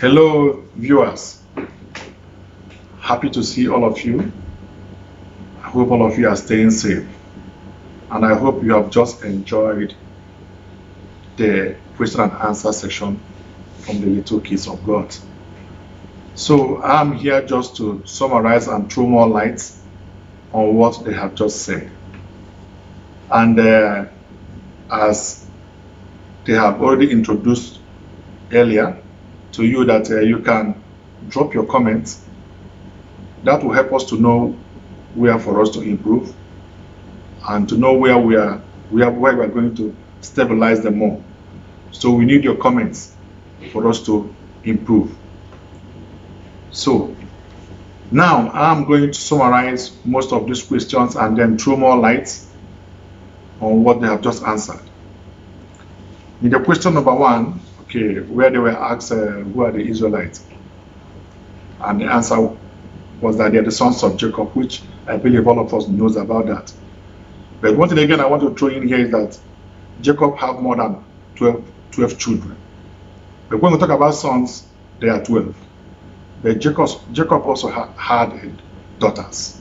Hello, viewers. Happy to see all of you. I hope all of you are staying safe. And I hope you have just enjoyed the question and answer section from the Little Kids of God. So I'm here just to summarize and throw more light on what they have just said. And as they have already introduced earlier to you that you can drop your comments. That will help us to know where for us to improve and to know where we are going to stabilize them more. So we need your comments for us to improve. So now I'm going to summarize most of these questions and then throw more light on what they have just answered. In the question number 1, okay, where they were asked who are the Israelites, and the answer was that they are the sons of Jacob, which I believe all of us knows about that. But one thing again I want to throw in here is that Jacob have more than 12 children. But when we talk about sons, there are 12. But Jacob also had daughters.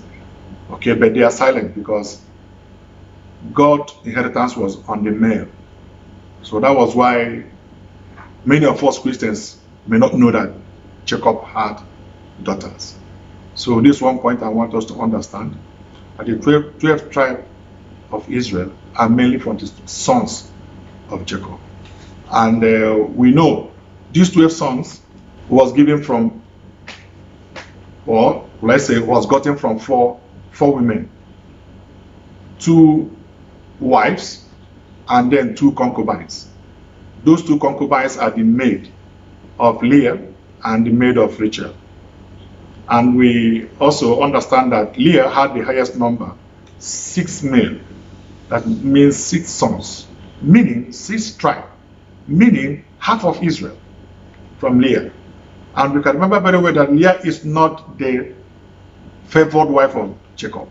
Okay, but they are silent because God's inheritance was on the male. So that was why many of us Christians may not know that Jacob had daughters. So this one point I want us to understand, that the 12 tribes of Israel are mainly from the sons of Jacob. And we know these 12 sons was given from, or let's say was gotten from four women, 2 wives, and then 2 concubines. Those 2 concubines are the maid of Leah and the maid of Rachel. And we also understand that Leah had the highest number, 6 male. That means 6 sons, meaning 6 tribes, meaning half of Israel from Leah. And we can remember very well that Leah is not the favored wife of Jacob.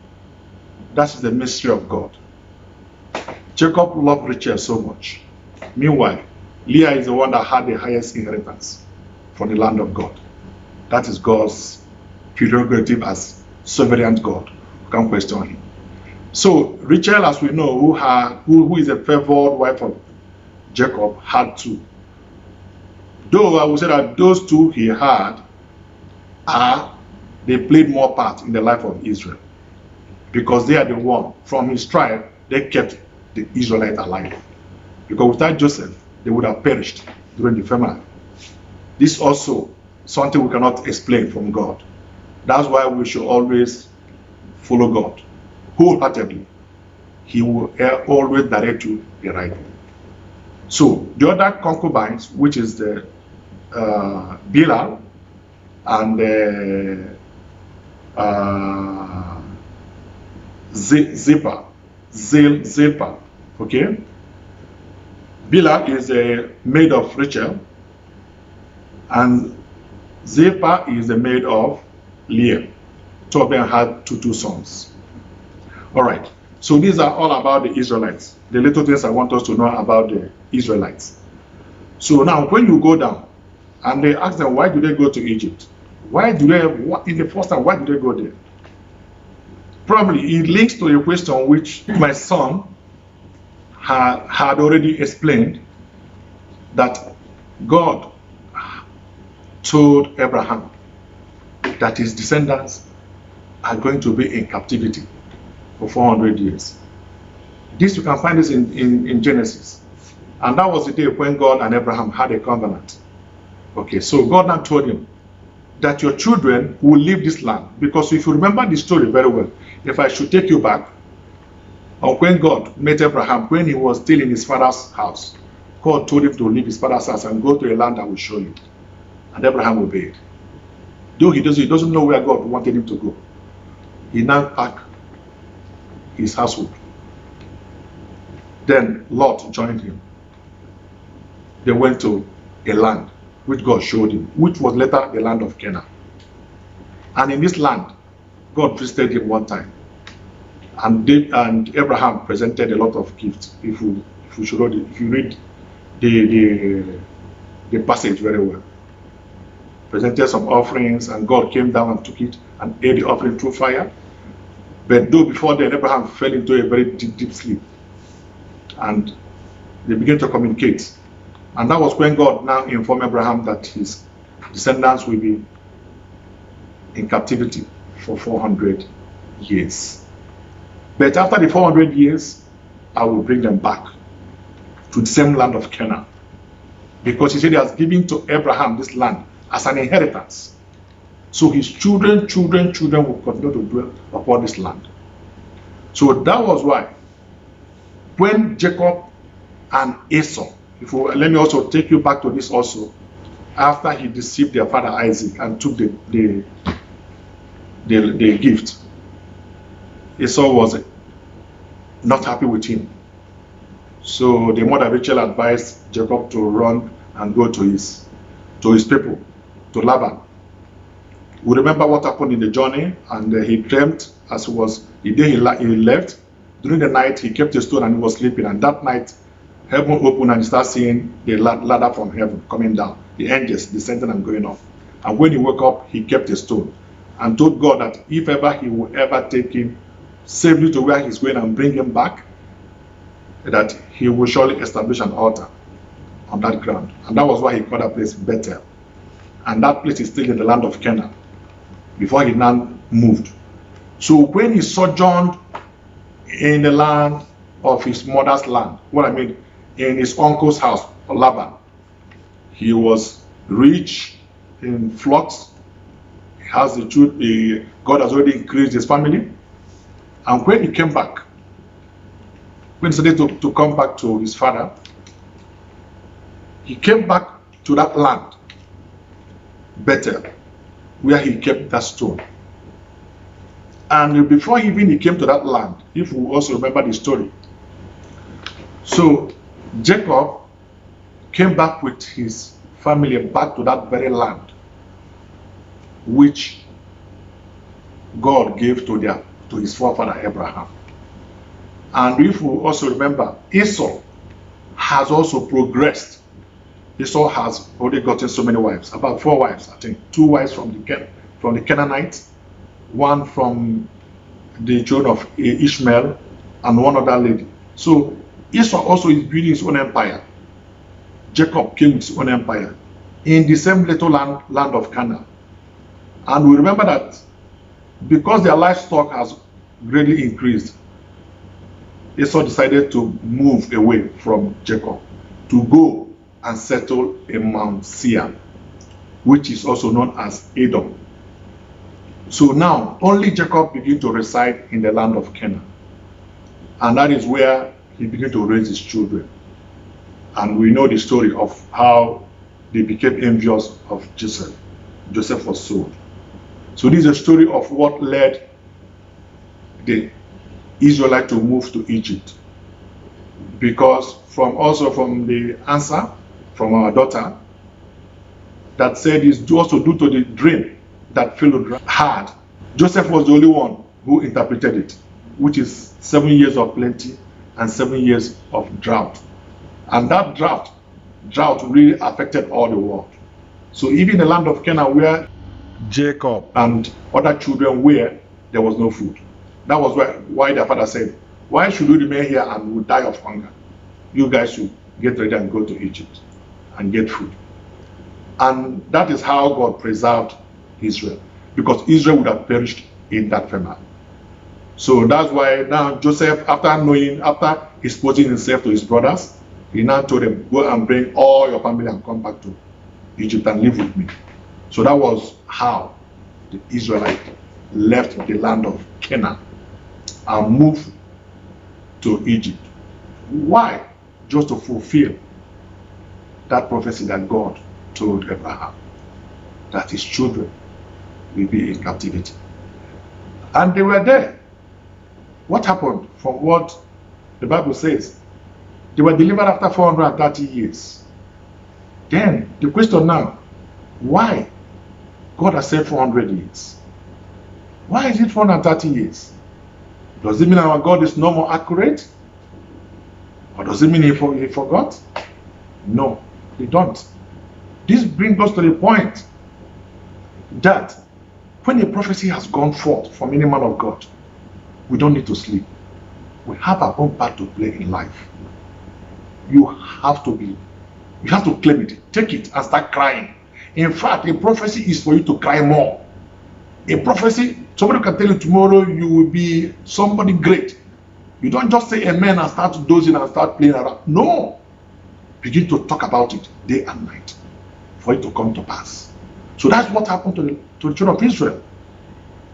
That is the mystery of God. Jacob loved Rachel so much. Meanwhile, Leah is the one that had the highest inheritance from the land of God. That is God's prerogative as sovereign God. You can't question him. So Rachel, as we know, who is a favored wife of Jacob, had 2. Though I would say that those 2 he had they played more part in the life of Israel, because they are the one from his tribe they kept the Israelites alive. Because without Joseph, they would have perished during the famine. This is also something we cannot explain from God. That's why we should always follow God wholeheartedly. He will always direct you the right way. So the other concubines, which is the Bilhah and Zilpah, okay? Bilhah is a maid of Rachel, and Zilpah is the maid of Leah. 2 of them had two sons. All right, so these are all about the Israelites, the little things I want us to know about the Israelites. So now when you go down and they ask them, why do they go to Egypt? In the first time, why do they go there? Probably it links to a question which my son had already explained, that God told Abraham that his descendants are going to be in captivity for 400 years. This, you can find this in Genesis. And that was the day when God and Abraham had a covenant. Okay, so God now told him that your children will leave this land. Because if you remember the story very well, if I should take you back, or when God met Abraham, when he was still in his father's house, God told him to leave his father's house and go to a land I will show you. And Abraham obeyed. Though he doesn't know where God wanted him to go. He now packed his household. Then Lot joined him. They went to a land which God showed him, which was later the land of Canaan. And in this land, God visited him one time. And Abraham presented a lot of gifts. If you read the passage very well. presented some offerings, and God came down and took it and ate the offering through fire. But though before then, Abraham fell into a very deep sleep. And they began to communicate. And that was when God now informed Abraham that his descendants will be in captivity for 400 years. But after the 400 years, I will bring them back to the same land of Canaan. Because he said he has given to Abraham this land as an inheritance. So his children will continue to dwell upon this land. So that was why when Jacob and Esau, let me also take you back to this also, after he deceived their father Isaac and took the gift, Esau was not happy with him. So the mother Rachel advised Jacob to run and go to his people, to Laban. We remember what happened in the journey, and he dreamt as it was the day he left. During the night, he kept a stone and he was sleeping. And that night, heaven opened and he started seeing the ladder from heaven coming down, the angels descending and going up. And when he woke up, he kept a stone and told God that if ever he will ever take him safely to where he's going and bring him back, that he will surely establish an altar on that ground. And that was why he called that place Bethel. And that place is still in the land of Canaan before he now moved. So when he sojourned in the land of his mother's land, in his uncle's house, Laban, he was rich in flocks. He has the truth. God has already increased his family. And when he came back, when he decided to come back to his father, he came back to that land, Bethel, where he kept that stone. And before even he came to that land, if we also remember the story, so Jacob came back with his family back to that very land which God gave to his forefather Abraham. And if we also remember, Esau has also progressed. Esau has already gotten so many wives, about 4 wives, I think. 2 wives from the Canaanites, 1 from the children of Ishmael, and 1 other lady. So Esau also is building his own empire. Jacob came with his own empire in the same little land of Canaan. And we remember that because their livestock has greatly increased, Esau decided to move away from Jacob to go and settle in Mount Seir, which is also known as Edom. So now only Jacob began to reside in the land of Canaan, and that is where he began to raise his children. And we know the story of how they became envious of Joseph. Joseph was sold. So this is a story of what led the Israelites to move to Egypt. Because from the answer from our daughter that said it's also due to the dream that Pharaoh had, Joseph was the only one who interpreted it, which is 7 years of plenty and 7 years of drought. And that drought really affected all the world. So even the land of Canaan, where Jacob and other children were, there was no food. That was why their father said, why should we remain here and we'll die of hunger? You guys should get ready and go to Egypt and get food. And that is how God preserved Israel, because Israel would have perished in that famine. So that's why now Joseph, after exposing himself to his brothers, he now told them, go and bring all your family and come back to Egypt and live with me. So that was how the Israelites left the land of Canaan and moved to Egypt. Why? Just to fulfill that prophecy that God told Abraham, that his children will be in captivity. And they were there. What happened? From what the Bible says, they were delivered after 430 years. Then the question now, why God has said 400 years? Why is it 430 years? Does it mean our God is no more accurate? Or does it mean he forgot? No, he don't. This brings us to the point that when a prophecy has gone forth from any man of God, we don't need to sleep. We have our own part to play in life. You have to claim it, take it and start crying. In fact, a prophecy is for you to cry more. A prophecy, somebody can tell you tomorrow you will be somebody great. You don't just say amen and start dozing and start playing around. No. Begin to talk about it day and night for it to come to pass. So that's what happened to the children of Israel.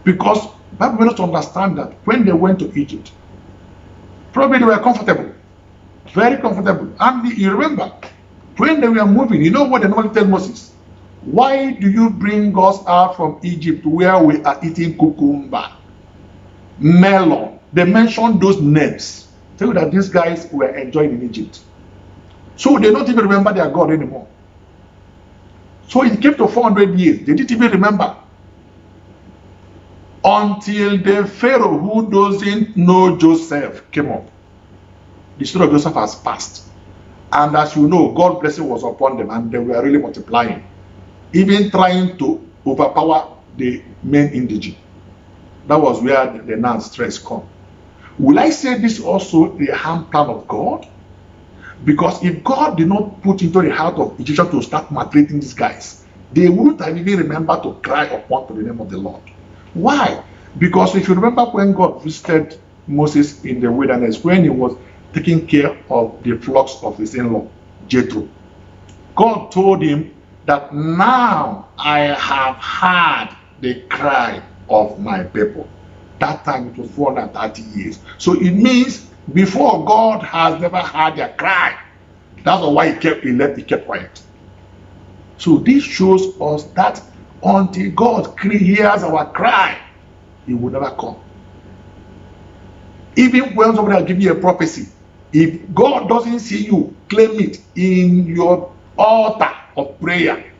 Because Bible made us to understand that when they went to Egypt, probably they were comfortable, very comfortable. And you remember, when they were moving, you know what they normally tell Moses? Why do you bring us out from Egypt where we are eating cucumber, melon? They mentioned those names. Tell you that these guys were enjoying in Egypt. So they don't even remember their God anymore. So it came to 400 years. They didn't even remember. Until the Pharaoh who doesn't know Joseph came up. The story of Joseph has passed. And as you know, God's blessing was upon them and they were really multiplying. Even trying to overpower the main indigene. That was where the now stress come. Will I say this also the hand plan of God? Because if God did not put into the heart of Egyptians to start maltreating these guys, they wouldn't have even remembered to cry upon the name of the Lord. Why? Because if you remember when God visited Moses in the wilderness, when he was taking care of the flocks of his in-law, Jethro, God told him that now I have heard the cry of my people. That time it was 430 years. So it means before God has never heard their cry. That's why he kept quiet. So this shows us that until God hears our cry, he will never come. Even when somebody has given you a prophecy, if God doesn't see you claim it in your altar of prayer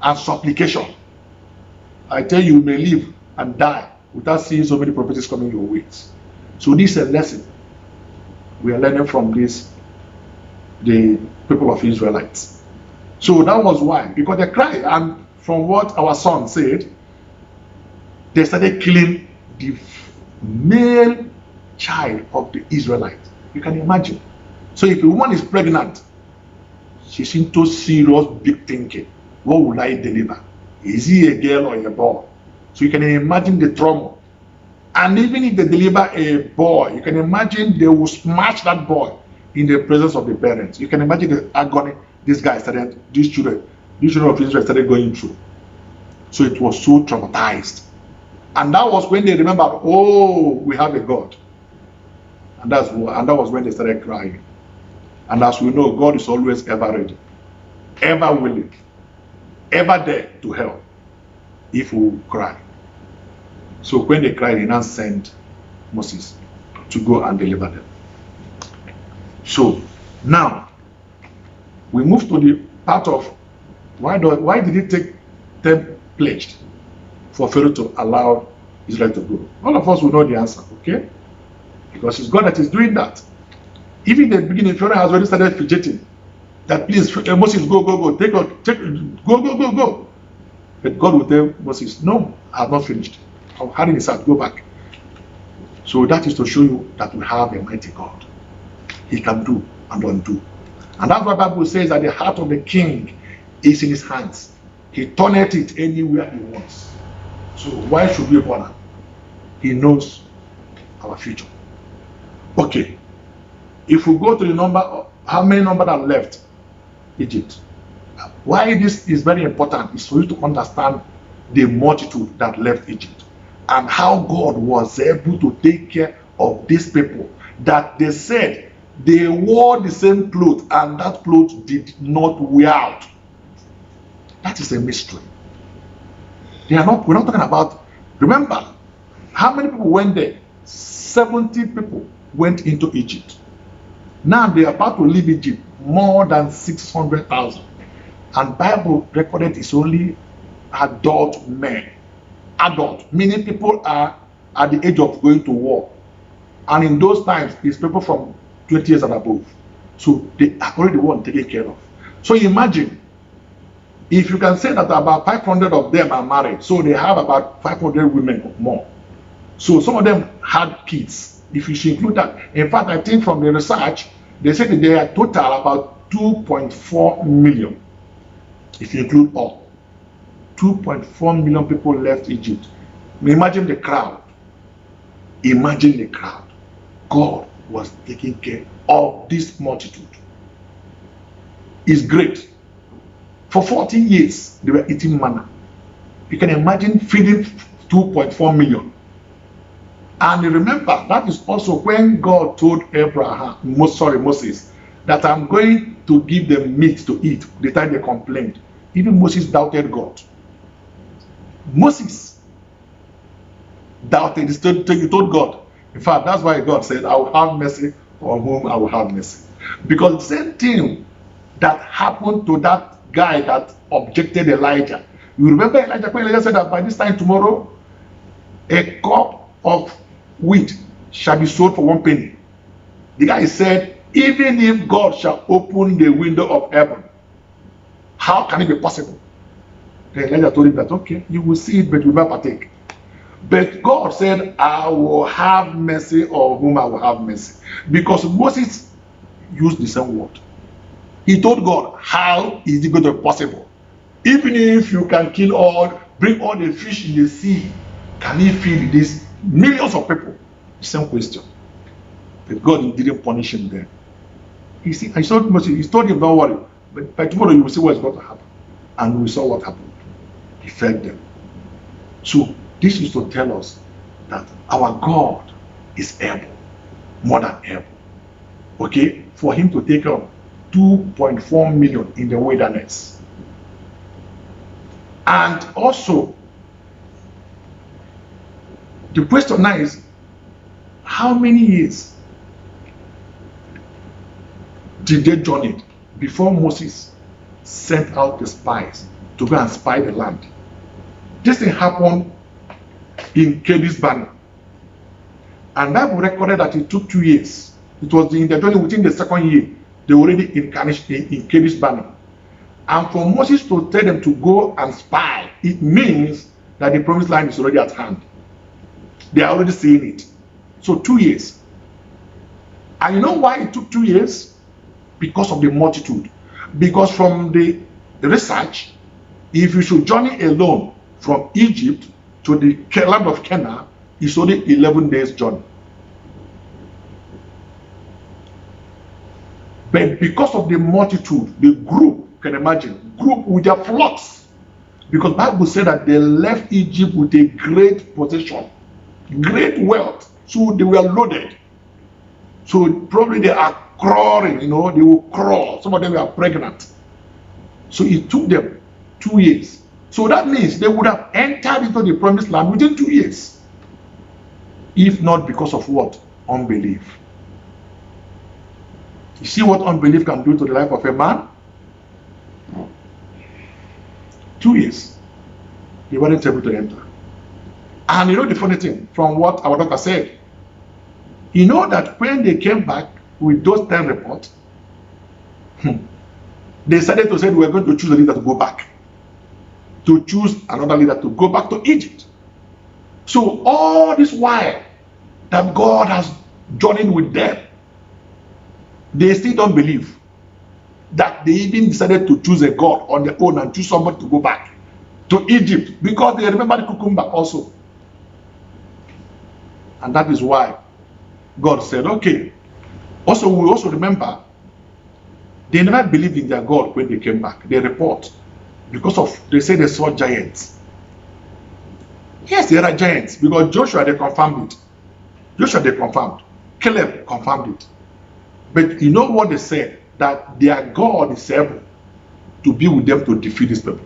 and supplication, I tell you, you may live and die without seeing so many prophecies coming your way. So this is a lesson we are learning from this, the people of Israelites. So that was why, because they cried, and from what our son said, they started killing the male child of the Israelites. You can imagine. So if a woman is pregnant, she's into serious big thinking. What will I deliver? Is he a girl or a boy? So you can imagine the trauma. And even if they deliver a boy, you can imagine they will smash that boy in the presence of the parents. You can imagine the agony these children of Israel started going through. So it was so traumatized. And that was when they remembered, oh, we have a God. And that was when they started crying. And as we know, God is always ever ready, ever willing, ever there to help if we cry. So when they cried, he now sent Moses to go and deliver them. So now we move to the part of why did it take them pledged for Pharaoh to allow Israel to go? All of us will know the answer, okay? Because it's God that is doing that. Even in the beginning, Pharaoh has already started fidgeting that please, Moses, go, go. But God will tell Moses, no, I have not finished. I'm hiding his heart, go back. So that is to show you that we have a mighty God. He can do and undo. And that's why the Bible says that the heart of the king is in his hands. He turneth it anywhere he wants. So why should we bother? He knows our future. Okay. If we go to the number, how many number that left Egypt? Why this is very important is for you to understand the multitude that left Egypt and how God was able to take care of these people that they said they wore the same clothes and that clothes did not wear out. That is a mystery. We're not talking about, remember, how many people went there? 70 people went into Egypt. Now they are about to leave Egypt, more than 600,000. And Bible recorded it's only adult men. Adult, meaning people are at the age of going to war. And in those times, it's people from 20 years and above. So they are already the one taken care of. So imagine If you can say that about 500 of them are married, so they have about 500 women or more. So some of them had kids. If you should include that. In fact, I think from the research, they said that they are total about 2.4 million. If you include all. 2.4 million people left Egypt. Imagine the crowd. Imagine the crowd. God was taking care of this multitude. It's great. For 14 years, they were eating manna. You can imagine feeding 2.4 million. And remember, that is also when God told Moses, that I'm going to give them meat to eat. The time they complained. Even Moses doubted God. Moses doubted. He told God. In fact, that's why God said, I will have mercy on whom I will have mercy. Because the same thing that happened to that guy that objected Elijah. You remember Elijah when Elijah said that by this time tomorrow, a cup of wheat shall be sold for 1 penny. The guy said, even if God shall open the window of heaven, how can it be possible? Then Elijah told him that, okay, you will see it, but you will not partake. But God said, I will have mercy on whom I will have mercy. Because Moses used the same word. He told God, how is it going to be possible? Even if you can bring all the fish in the sea, can he feed these millions of people? Same question. But God didn't punish him then. You see, I told Moses, he told him, don't worry, but by tomorrow you will see what's going to happen. And we saw what happened. He fed them. So this is to tell us that our God is able, more than able, okay, for him to take up 2.4 million in the wilderness. And also, the question now is, how many years did they journey before Moses sent out the spies to go and spy the land? This thing happened in Kadesh Barnea. And Bible recorded that it took 2 years. It was in the journey within the second year. They were already in Kadesh Barnea. And for Moses to tell them to go and spy, it means that the promised land is already at hand. They are already seeing it. So 2 years. And you know why it took 2 years? Because of the multitude. Because from the research, if you should journey alone from Egypt to the land of Canaan, it's only 11 days journey. But because of the multitude, the group, can imagine, group with their flocks. Because the Bible said that they left Egypt with a great possession, great wealth. So they were loaded. So probably they are crawling, they will crawl. Some of them were pregnant. So it took them 2 years. So that means they would have entered into the promised land within 2 years. If not because of what? Unbelief. You see what unbelief can do to the life of a man? 2 years. They weren't able to enter. And you know the funny thing, from what our doctor said, you know that when they came back with those 10 reports, they decided to say we were going to choose a leader to go back. To choose another leader to go back to Egypt. So all this while that God has journeyed with them, they still don't believe that they even decided to choose a God on their own and choose somebody to go back to Egypt because they remember the cucumber also. And that is why God said, okay. Also, we also remember they never believed in their God when they came back. They report because of, they say they saw giants. Yes, there are giants because Joshua, they confirmed it. Joshua, they confirmed. Caleb confirmed it. But you know what they said? That their God is able to be with them to defeat these people.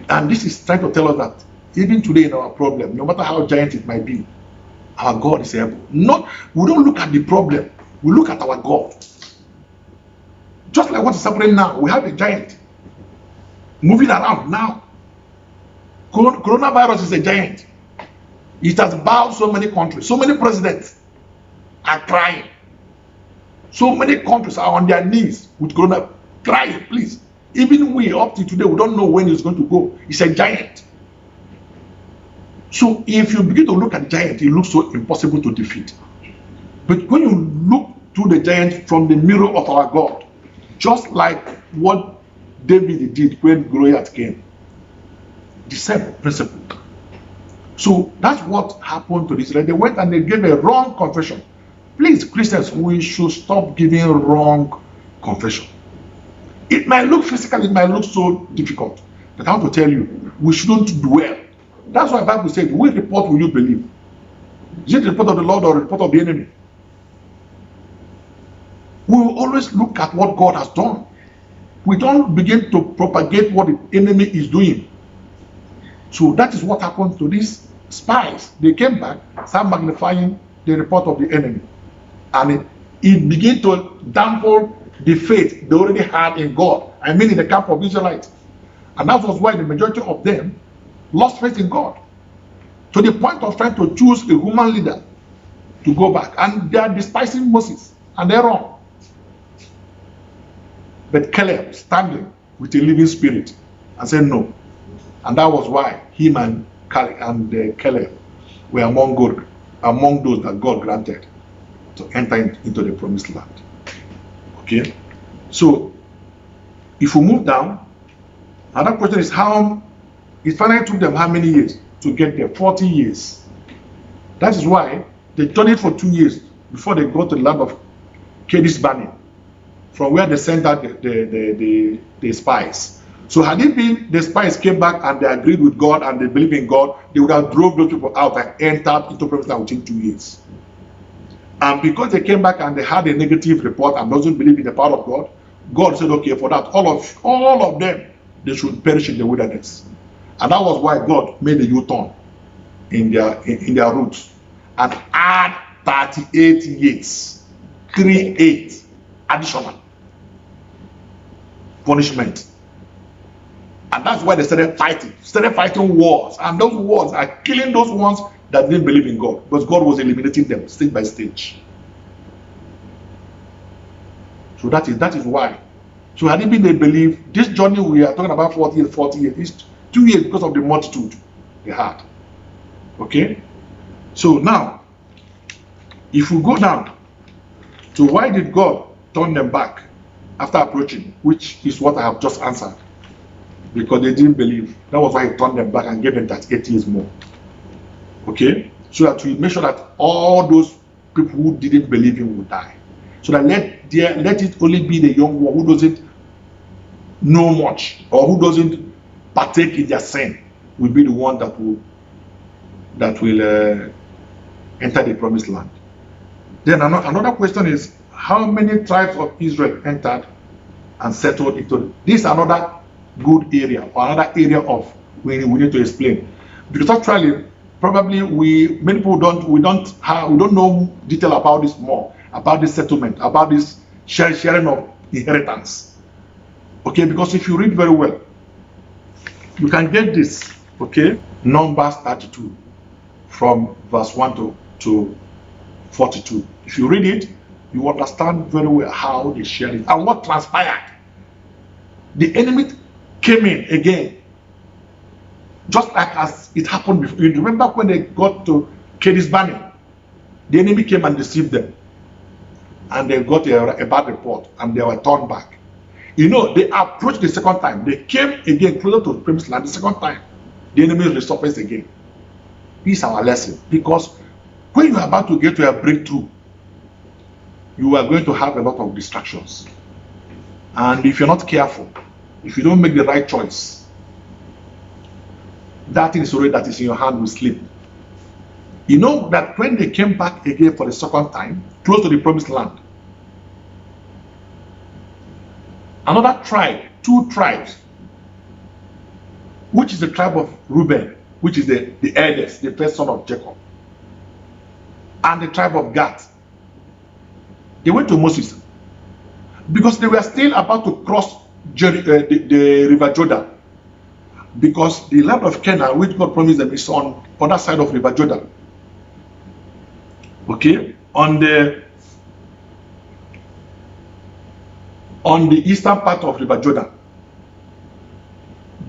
And this is trying to tell us that even today in our problem, no matter how giant it might be, our God is able. We don't look at the problem, we look at our God. Just like what is happening now, we have a giant moving around now. Coronavirus is a giant. It has bowed so many countries, so many presidents are crying. So many countries are on their knees with corona, crying, please. Even we, up to today, we don't know when he's going to go. He's a giant. So if you begin to look at giant, it looks so impossible to defeat. But when you look to the giant from the mirror of our God, just like what David did when Goliath came, the same principle. So that's what happened to Israel. They went and they gave a wrong confession. Please, Christians, we should stop giving wrong confession. It might look physical, it might look so difficult, but I want to tell you, we shouldn't dwell. That's why the Bible said, which report will you believe? Is it the report of the Lord or the report of the enemy? We will always look at what God has done. We don't begin to propagate what the enemy is doing. So that is what happened to these spies. They came back, started magnifying the report of the enemy. And it began to dampen the faith they already had in God. I mean in the camp of Israelites. And that was why the majority of them lost faith in God. To the point of trying to choose a human leader to go back. And they are despising Moses. And they're wrong. But Caleb standing with a living spirit and said no. And that was why him and Caleb were among those that God granted to enter into the promised land. Okay? So, if we move down, another question is how it finally took them how many years to get there? 40 years. That is why they journeyed for 2 years before they got to the land of Kadesh Barnea, from where they sent out the spies. So had it been the spies came back and they agreed with God and they believe in God, they would have drove those people out and entered into promised land within 2 years. And because they came back and they had a negative report and doesn't believe in the power of God, God said, okay, for that, all of them, they should perish in the wilderness. And that was why God made a U-turn in their roots and add 38 years, 38 additional punishment. And that's why they started fighting wars. And those wars are killing those ones that didn't believe in God. Because God was eliminating them stage by stage. So that is why. So had it been they believe, this journey we are talking about 40 years, is 2 years because of the multitude they had. Okay? So now, if we go down to why did God turn them back after approaching, which is what I have just answered. Because they didn't believe. That was why he turned them back and gave them that 8 years more. Okay? So that we make sure that all those people who didn't believe him will die. So that let it only be the young one who doesn't know much or who doesn't partake in their sin will be the one that will enter the promised land. Then another question is, how many tribes of Israel entered and settled into this? Another good area or another area of we need to explain, because actually probably many people don't know detail about this more, about this settlement, about this sharing of inheritance. Okay, because if you read very well, you can get this. Okay, Numbers 32 from verse 1 to 42. If you read it, you understand very well how they share it and what transpired. The enemy came in again, just like as it happened before. You remember when they got to Kadesh Barnea, the enemy came and deceived them, and they got a bad report, and they were turned back. You know, they approached the second time. They came again closer to the promised land the second time. The enemy resurfaced again. This is our lesson, because when you are about to get to a breakthrough, you are going to have a lot of distractions, and if you're not careful, if you don't make the right choice, that thing is already that is in your hand will slip. You know that when they came back again for the second time, close to the promised land, another tribe, 2 tribes, which is the tribe of Reuben, which is the eldest, the first son of Jacob, and the tribe of Gad, they went to Moses because they were still about to cross the river Jordan, because the land of Canaan, which God promised them, is on the other side of river Jordan. Okay, on the eastern part of river Jordan.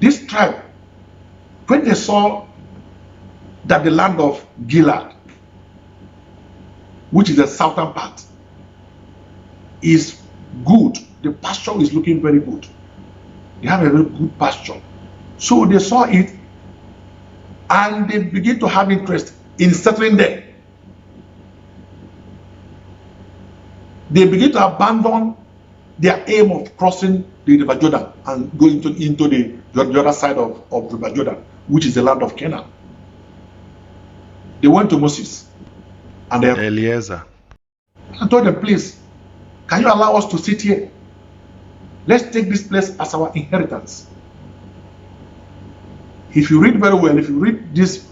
this tribe, when they saw that the land of Gilead, which is the southern part, is good, the pasture is looking very good. They have a very good pasture. So they saw it and they begin to have interest in settling there. They begin to abandon their aim of crossing the River Jordan and going into the other side of River Jordan, which is the land of Canaan. They went to Moses and Eliezer and told them, please, can you allow us to sit here? Let's take this place as our inheritance. If you read very well, if you read this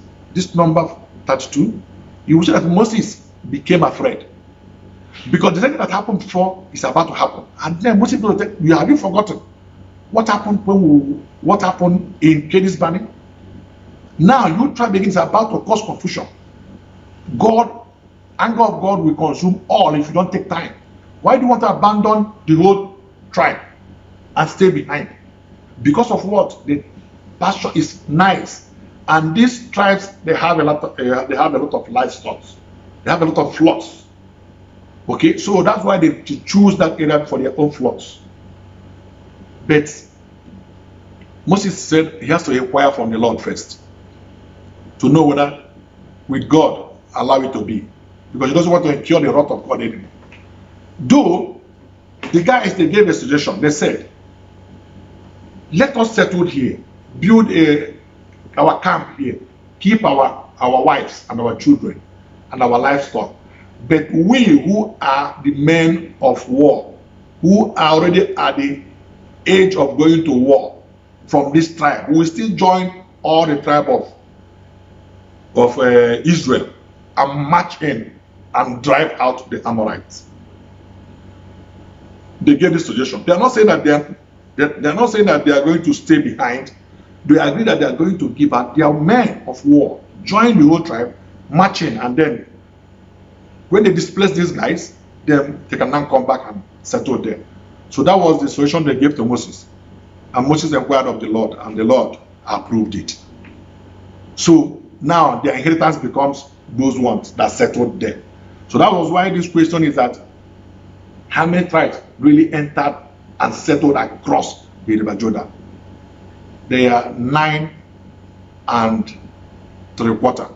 number 32, you will see that Moses became afraid. Because the thing that happened before is about to happen. And then Moses will say, have you forgotten what happened what happened in Kadesh Barnea? Now you try begins about to cause confusion. Anger of God will consume all if you don't take time. Why do you want to abandon the whole tribe and stay behind? Because of what? The pasture is nice, and these tribes they have a lot of livestock. They have a lot of flocks. Okay, so that's why they choose that area for their own flocks. But Moses said he has to inquire from the Lord first to know whether with God allow it to be, because he doesn't want to incur the wrath of God anymore. Though the guys, they gave a suggestion. They said, let us settle here, build our camp here, keep our wives and our children and our livestock. But we who are the men of war, who are already at the age of going to war from this tribe, we will still join all the tribe of Israel and march in and drive out the Amorites. They gave this suggestion. They are not saying that they are not saying that they are going to stay behind. They agree that they are going to give up. They are men of war, join the whole tribe, march in, and then when they displace these guys, then they can now come back and settle there. So that was the solution they gave to Moses. And Moses inquired of the Lord, and the Lord approved it. So now their inheritance becomes those ones that settled there. So that was why this question is that how many tribes really entered and settled across the River Jordan? They are 9 3/4.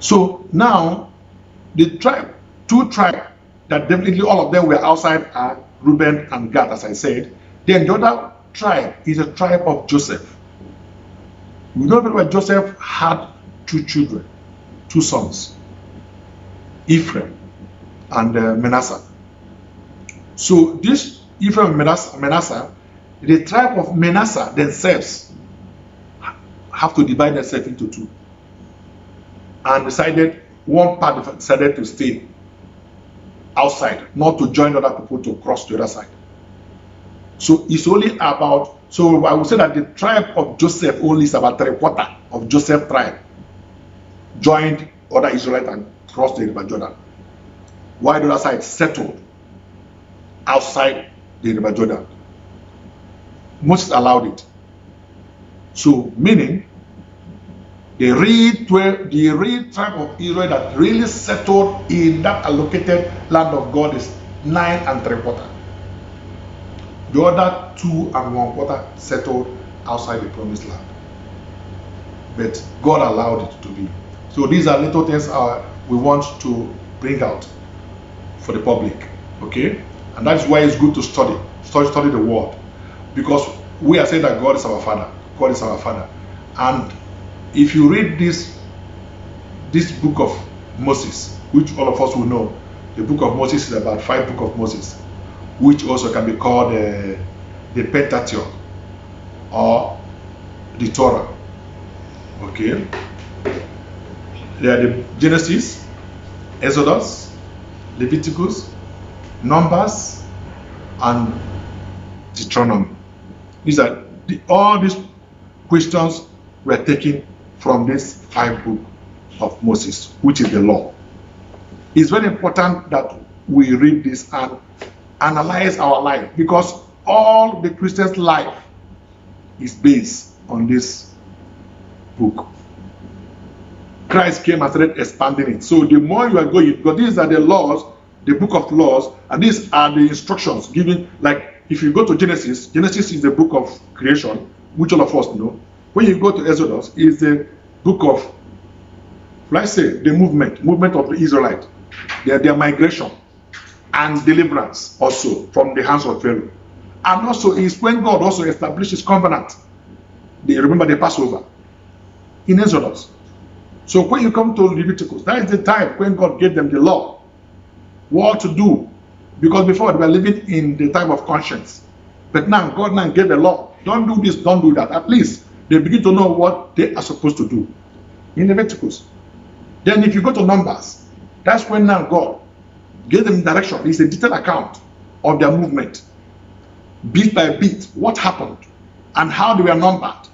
So now the two tribes that definitely all of them were outside are Reuben and Gad, as I said. Then the other tribe is a tribe of Joseph. We know that Joseph had 2 children, 2 sons, Ephraim and Manasseh. So this Ephraim and Manasseh, the tribe of Manasseh themselves have to divide themselves into 2. And decided, one part decided to stay outside, not to join other people to cross the other side. So it's only about, so I would say that the tribe of Joseph only is about 3/4 of Joseph's tribe joined other Israelites and crossed the River Jordan, while the other side settled outside the River Jordan. Moses allowed it. So meaning the real tribe of Israel that really settled in that allocated land of God is 9 3/4. The other 2 1/4 settled outside the promised land. But God allowed it to be. So these are little things we want to bring out for the public. Okay? And that's why it's good to study the word. Because we are saying that God is our Father. God is our Father. And if you read this book of Moses, which all of us will know, the book of Moses is about 5 books of Moses, which also can be called the Pentateuch or the Torah. Okay? They are the Genesis, Exodus, Leviticus, Numbers, and Deuteronomy. All these questions were taken from this 5 books of Moses, which is the law. It's very important that we read this and analyze our life, because all the Christian's life is based on this book. Christ came and started expanding it. So the more you are going, because these are the laws, the book of laws, and these are the instructions given. Like if you go to Genesis, Genesis is the book of creation, which all of us know. When you go to Exodus, it's the book of, let's say, the movement of the Israelites, their migration and deliverance also from the hands of Pharaoh. And also is when God also established his covenant. Remember the Passover in Exodus. So when you come to Leviticus, that is the time when God gave them the law, what to do. Because before they were living in the time of conscience. But now God now gave a law. Don't do this, don't do that. At least they begin to know what they are supposed to do in Leviticus. Then if you go to Numbers, that's when now God gave them direction. It's a detailed account of their movement, bit by bit, what happened and how they were numbered.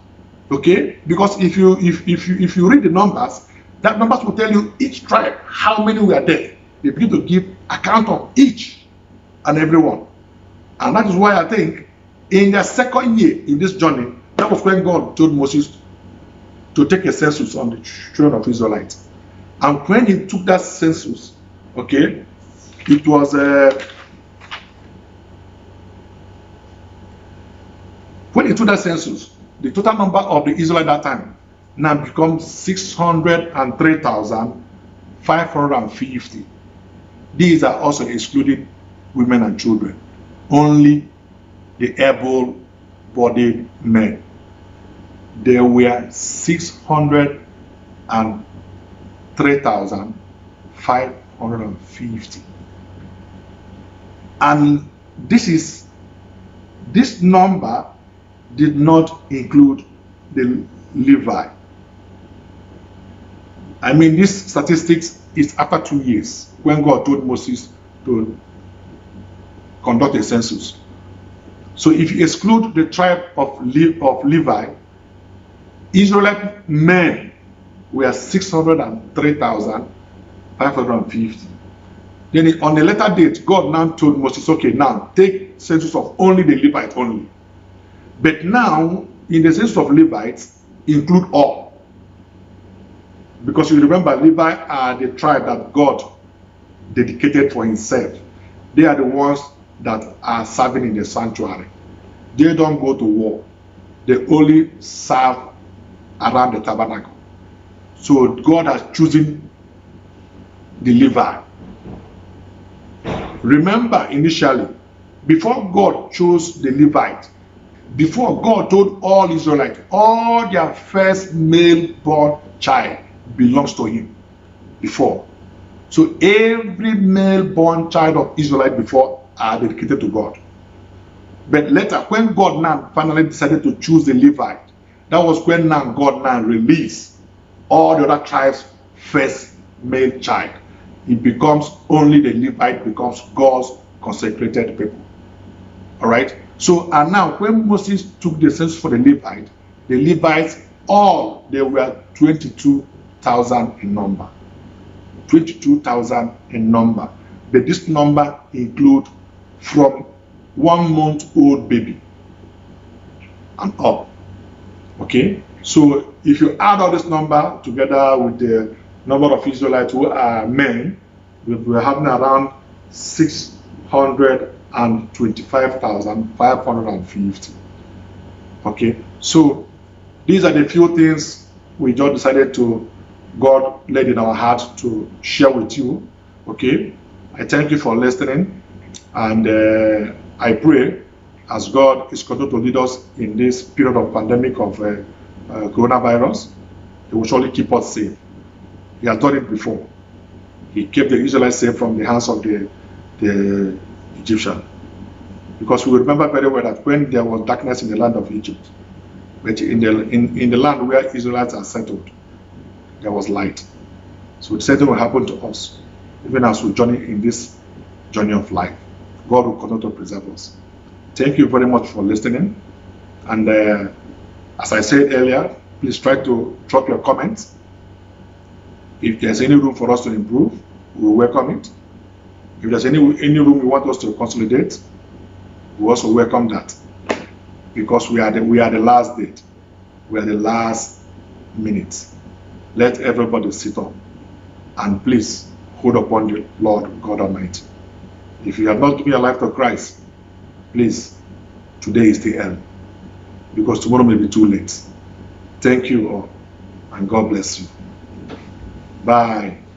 Okay, because if you read the numbers, that numbers will tell you each tribe how many were there. They begin to give account of each and every one, and that is why I think in their second year in this journey, that was when God told Moses to take a census on the children of Israelites. And when he took that census, okay, it was when he took that census, the total number of the Israelites that time now becomes 603,550. These are also excluding women and children. Only the able-bodied men. There were 603,550. And this number did not include the Levi. I mean, this statistics is after 2 years when God told Moses to conduct a census. So if you exclude the tribe of Levi, Israelite men were 603,550. Then on a later date, God now told Moses, okay, now take census of only the Levites only. But now, in the census of Levites, include all. Because you remember, Levi are the tribe that God dedicated for himself. They are the ones that are serving in the sanctuary. They don't go to war. They only serve around the tabernacle. So God has chosen the Levi. Remember, initially, before God chose the Levite, before God told all Israelites, all their first male born child belongs to him. Before. So every male born child of Israelite before are dedicated to God. But later, when God now finally decided to choose the Levite, that was when now God now released all the other tribes' first male child. It becomes only the Levite becomes God's consecrated people. All right. So and now when Moses took the census for the Levites all they were 22,000 in number. 22,000 in number. But this number includes from 1 month old baby and up. Okay, so if you add all this number together with the number of Israelites who are men, we're having around 625,550. Okay, so these are the few things we just decided to, God laid in our hearts to share with you. Okay, I thank you for listening, and I pray as God is going to lead us in this period of pandemic of coronavirus, He will surely keep us safe. He has done it before. He kept the Israelites safe from the hands of the Egyptian. Because we remember very well that when there was darkness in the land of Egypt, but in the land where Israelites are settled, there was light. So the same thing will happen to us, even as we journey in this journey of life. God will continue to preserve us. Thank you very much for listening. And as I said earlier, please try to drop your comments. If there's any room for us to improve, we will welcome it. If there's any room you want us to consolidate, we also welcome that. Because we are the last date. We're the last minute. Let everybody sit up and please hold upon the Lord God Almighty. If you have not given your life to Christ, please, today is the end, because tomorrow may be too late. Thank you all, and God bless you. Bye.